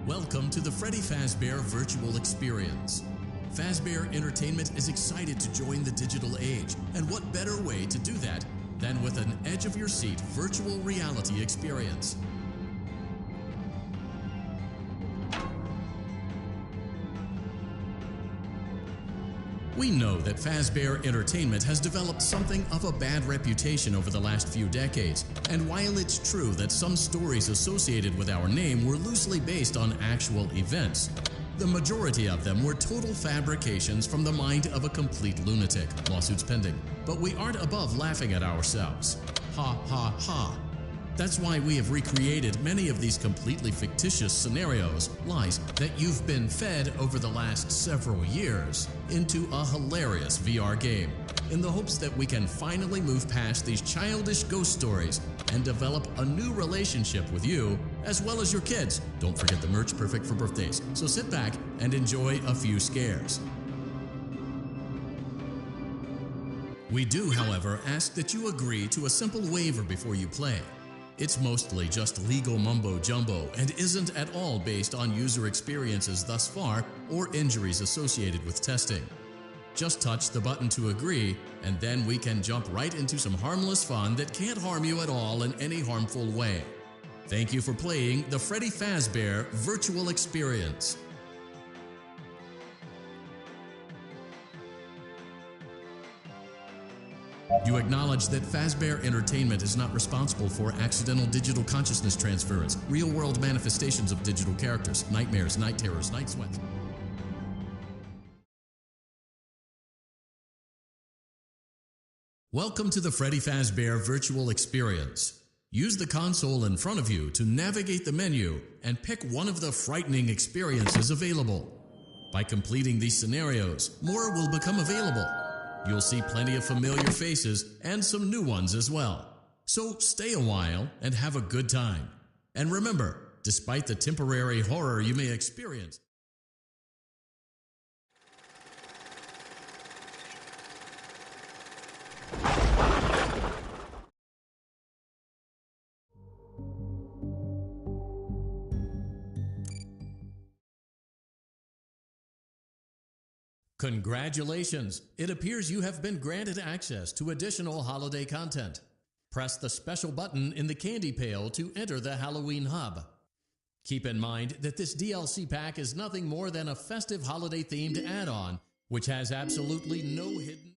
Welcome to the Freddy Fazbear Virtual Experience. Fazbear Entertainment is excited to join the digital age, and what better way to do that than with an edge-of-your-seat virtual reality experience. We know that Fazbear Entertainment has developed something of a bad reputation over the last few decades, and while it's true that some stories associated with our name were loosely based on actual events, the majority of them were total fabrications from the mind of a complete lunatic. Lawsuits pending. But we aren't above laughing at ourselves. Ha ha ha. That's why we have recreated many of these completely fictitious scenarios, lies that you've been fed over the last several years, into a hilarious VR game, in the hopes that we can finally move past these childish ghost stories and develop a new relationship with you, as well as your kids. Don't forget the merch, perfect for birthdays. So sit back and enjoy a few scares. We do, however, ask that you agree to a simple waiver before you play. It's mostly just legal mumbo-jumbo and isn't at all based on user experiences thus far or injuries associated with testing. Just touch the button to agree, and then we can jump right into some harmless fun that can't harm you at all in any harmful way. Thank you for playing the Freddy Fazbear Virtual Experience. You acknowledge that Fazbear Entertainment is not responsible for accidental digital consciousness transference, real-world manifestations of digital characters, nightmares, night terrors, night sweats. Welcome to the Freddy Fazbear Virtual Experience. Use the console in front of you to navigate the menu and pick one of the frightening experiences available. By completing these scenarios, more will become available. You'll see plenty of familiar faces and some new ones as well. So stay a while and have a good time. And remember, despite the temporary horror you may experience, congratulations! It appears you have been granted access to additional holiday content. Press the special button in the candy pail to enter the Halloween hub. Keep in mind that this DLC pack is nothing more than a festive holiday-themed add-on, which has absolutely no hidden...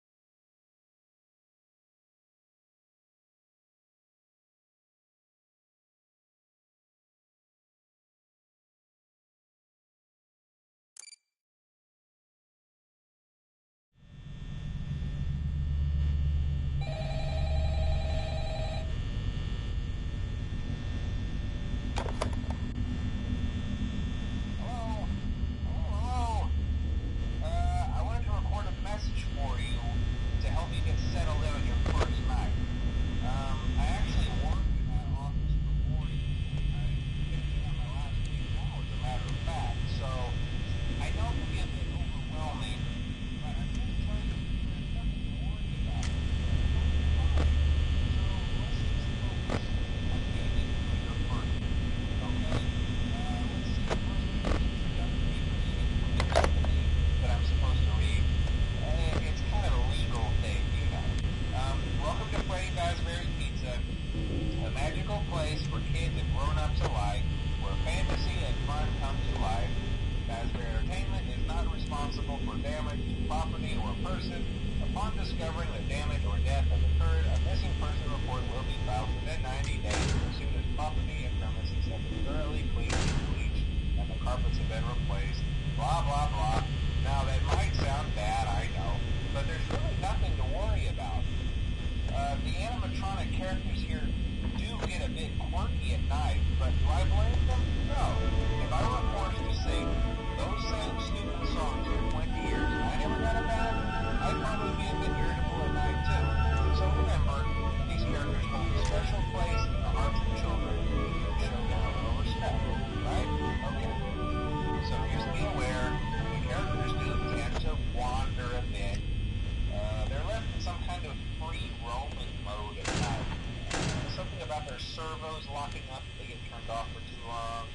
servos locking up if they get turned off for too long.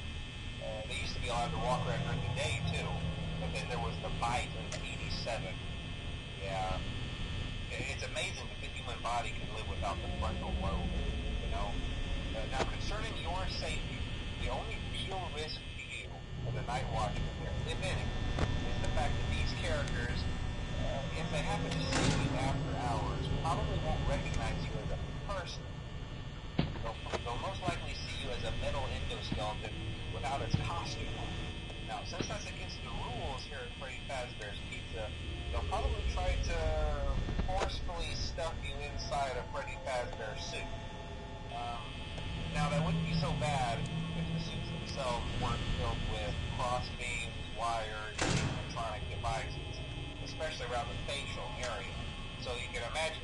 They used to be allowed to walk around during the day too, but then there was the bite of '87. Yeah, it's amazing that the human body can live without the frontal lobe. You know. Now, concerning your safety, the only real risk to you as a night watchman here, if any, is the fact that these characters, if they happen to see you after hours, probably won't recognize you as a person. They'll most likely see you as a metal endoskeleton without its costume on. Now, since that's against the rules here at Freddy Fazbear's Pizza, they'll probably try to forcefully stuff you inside a Freddy Fazbear suit. Now, that wouldn't be so bad if the suits themselves weren't filled with crossbeams, wires, and electronic devices, especially around the facial area. So you can imagine